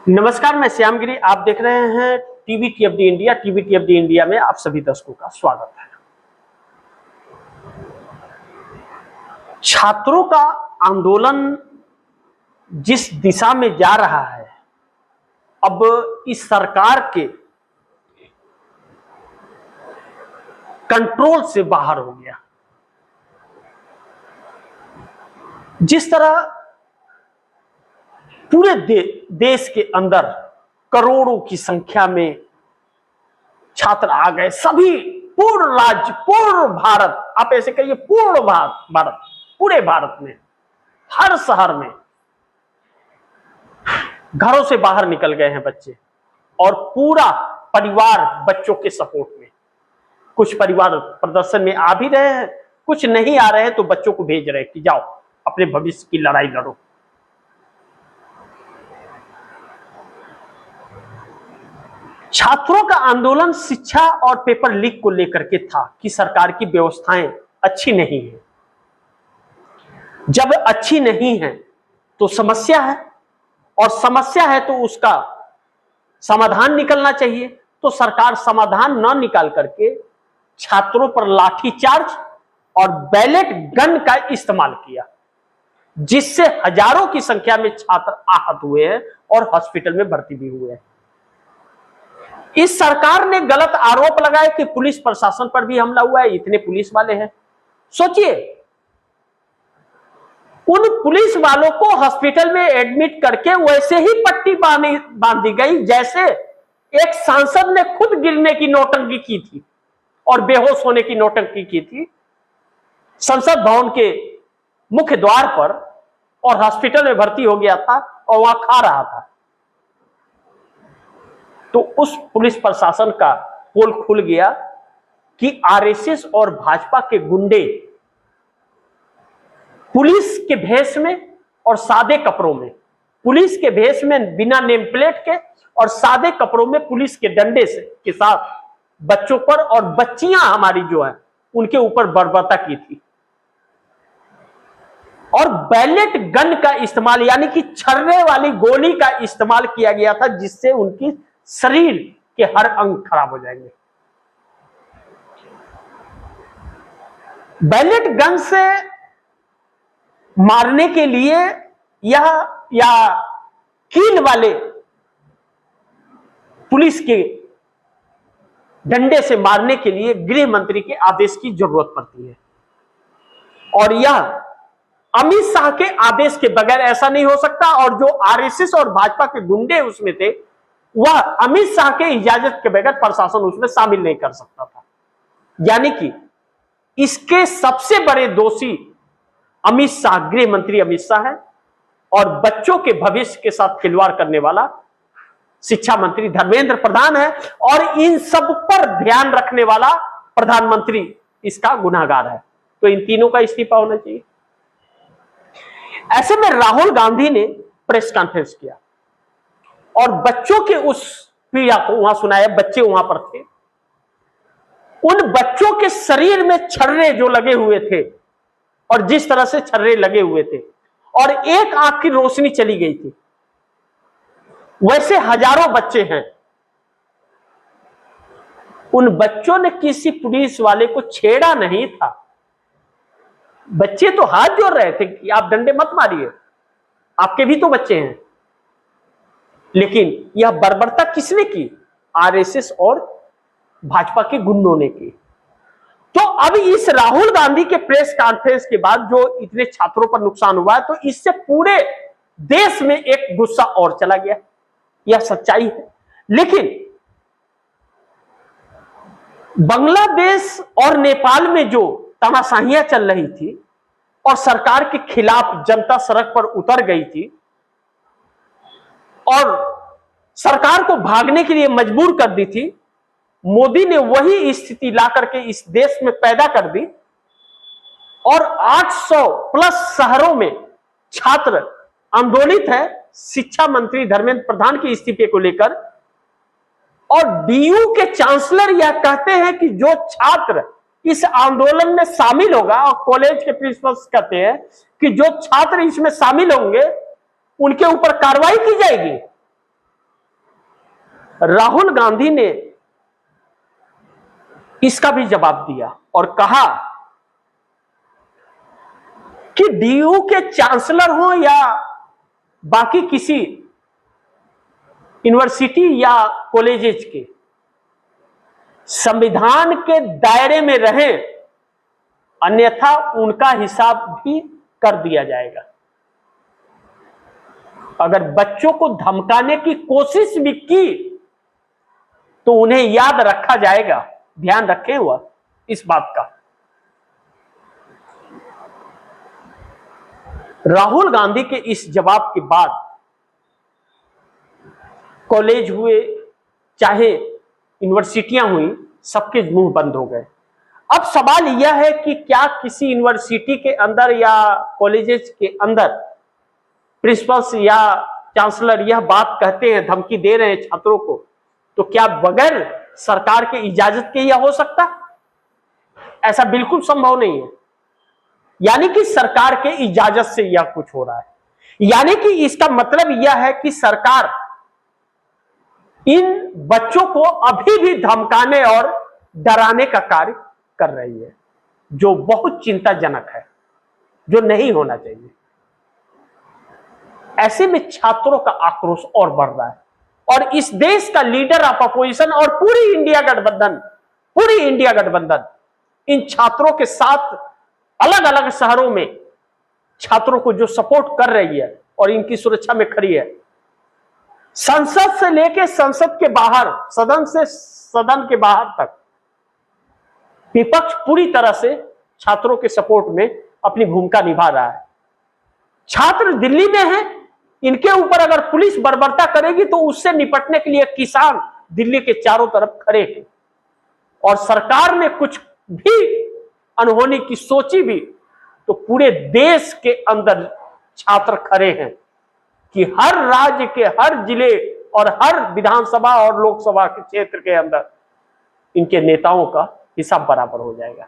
नमस्कार, मैं श्यामगिरी। आप देख रहे हैं TV TFD India. TV TFD India में आप सभी दर्शकों का स्वागत है। छात्रों का आंदोलन जिस दिशा में जा रहा है, अब इस सरकार के कंट्रोल से बाहर हो गया। जिस तरह पूरे देश के अंदर करोड़ों की संख्या में छात्र आ गए, सभी पूर्ण राज्य, पूर्ण भारत, आप ऐसे कहिए पूर्ण भारत, पूरे भारत में हर शहर में घरों से बाहर निकल गए हैं बच्चे, और पूरा परिवार बच्चों के सपोर्ट में। कुछ परिवार प्रदर्शन में आ भी रहे हैं, कुछ नहीं आ रहे हैं तो बच्चों को भेज रहे हैं कि जाओ अपने भविष्य की लड़ाई लड़ो। छात्रों का आंदोलन शिक्षा और पेपर लीक को लेकर के था कि सरकार की व्यवस्थाएं अच्छी नहीं है। जब अच्छी नहीं है तो समस्या है, और समस्या है तो उसका समाधान निकलना चाहिए। तो सरकार समाधान न निकाल करके छात्रों पर लाठीचार्ज और बैलेट गन का इस्तेमाल किया, जिससे हजारों की संख्या में छात्र आहत हुए हैं और हॉस्पिटल में भर्ती भी हुए हैं। इस सरकार ने गलत आरोप लगाए कि पुलिस प्रशासन पर भी हमला हुआ है, इतने पुलिस वाले हैं। सोचिए, उन पुलिस वालों को हॉस्पिटल में एडमिट करके वैसे ही पट्टी बांध दी गई जैसे एक सांसद ने खुद गिरने की नौटंकी की थी और बेहोश होने की नौटंकी की थी संसद भवन के मुख्य द्वार पर, और हॉस्पिटल में भर्ती हो गया था और वहां खा रहा था। तो उस पुलिस प्रशासन का पोल खुल गया कि आरएसएस और भाजपा के गुंडे पुलिस के भेष में और सादे कपड़ों में, पुलिस के भेष में बिना नेम प्लेट के और सादे कपड़ों में पुलिस के डंडे से के साथ बच्चों पर और बच्चियां हमारी जो है उनके ऊपर बर्बरता की थी। और बैलेट गन का इस्तेमाल, यानी कि छर्रे वाली गोली का इस्तेमाल किया गया था, जिससे उनकी शरीर के हर अंग खराब हो जाएंगे। बैलेट गन से मारने के लिए या कील वाले पुलिस के डंडे से मारने के लिए गृह मंत्री के आदेश की जरूरत पड़ती है, और यह अमित शाह के आदेश के बगैर ऐसा नहीं हो सकता। और जो आरएसएस और भाजपा के गुंडे उसमें थे, वह अमित शाह के इजाजत के बगैर प्रशासन उसमें शामिल नहीं कर सकता था। यानी कि इसके सबसे बड़े दोषी अमित शाह, गृह मंत्री अमित शाह है, और बच्चों के भविष्य के साथ खिलवाड़ करने वाला शिक्षा मंत्री धर्मेंद्र प्रधान है, और इन सब पर ध्यान रखने वाला प्रधानमंत्री इसका गुनाहगार है। तो इन तीनों का इस्तीफा होना चाहिए। ऐसे में राहुल गांधी ने प्रेस कॉन्फ्रेंस किया और बच्चों के उस पीड़ा को वहां सुनाया। बच्चे वहां पर थे, उन बच्चों के शरीर में छर्रे जो लगे हुए थे, और जिस तरह से छर्रे लगे हुए थे, और एक आंख की रोशनी चली गई थी, वैसे हजारों बच्चे हैं। उन बच्चों ने किसी पुलिस वाले को छेड़ा नहीं था। बच्चे तो हाथ जोड़ रहे थे कि आप डंडे मत मारिए, आपके भी तो बच्चे हैं। लेकिन यह बर्बरता किसने की? आरएसएस और भाजपा के गुंडों ने की। तो अब इस राहुल गांधी के प्रेस कॉन्फ्रेंस के बाद जो इतने छात्रों पर नुकसान हुआ है, तो इससे पूरे देश में एक गुस्सा और चला गया। यह सच्चाई है। लेकिन बांग्लादेश और नेपाल में जो तानाशाहियां चल रही थी और सरकार के खिलाफ जनता सड़क पर उतर गई थी और सरकार को भागने के लिए मजबूर कर दी थी, मोदी ने वही स्थिति ला करके इस देश में पैदा कर दी, और 800 प्लस शहरों में छात्र आंदोलित है शिक्षा मंत्री धर्मेंद्र प्रधान के इस्तीफे को लेकर। और डीयू के चांसलर यह कहते हैं कि जो छात्र इस आंदोलन में शामिल होगा, और कॉलेज के प्रिंसिपल कहते हैं कि जो छात्र इसमें शामिल होंगे उनके ऊपर कार्रवाई की जाएगी। राहुल गांधी ने इसका भी जवाब दिया और कहा कि डीयू के चांसलर हो या बाकी किसी यूनिवर्सिटी या कॉलेजेस के, संविधान के दायरे में रहे, अन्यथा उनका हिसाब भी कर दिया जाएगा। अगर बच्चों को धमकाने की कोशिश भी की तो उन्हें याद रखा जाएगा। ध्यान रखें हुआ इस बात का। राहुल गांधी के इस जवाब के बाद कॉलेज हुए चाहे यूनिवर्सिटियां हुई, सबके मुंह बंद हो गए। अब सवाल यह है कि क्या किसी यूनिवर्सिटी के अंदर या कॉलेजेस के अंदर प्रिंसिपल्स या चांसलर यह बात कहते हैं, धमकी दे रहे हैं छात्रों को, तो क्या बगैर सरकार के इजाजत के यह हो सकता? ऐसा बिल्कुल संभव नहीं है। यानी कि सरकार के इजाजत से यह कुछ हो रहा है। यानी कि इसका मतलब यह है कि सरकार इन बच्चों को अभी भी धमकाने और डराने का कार्य कर रही है, जो बहुत चिंताजनक है, जो नहीं होना चाहिए। ऐसे में छात्रों का आक्रोश और बढ़ रहा है और इस देश का लीडर ऑफ अपोजिशन और पूरी इंडिया गठबंधन इन छात्रों के साथ अलग अलग शहरों में छात्रों को जो सपोर्ट कर रही है और इनकी सुरक्षा में खड़ी है। संसद से लेकर संसद के बाहर, सदन से सदन के बाहर तक विपक्ष पूरी तरह से छात्रों के सपोर्ट में अपनी भूमिका निभा रहा है। छात्र दिल्ली में हैं, इनके ऊपर अगर पुलिस बर्बरता करेगी तो उससे निपटने के लिए किसान दिल्ली के चारों तरफ खड़े हैं और सरकार ने कुछ भी अनहोनी की सोची भी तो पूरे देश के अंदर छात्र खड़े हैं कि हर राज्य के हर जिले और हर विधानसभा और लोकसभा के क्षेत्र के अंदर इनके नेताओं का हिसाब बराबर हो जाएगा।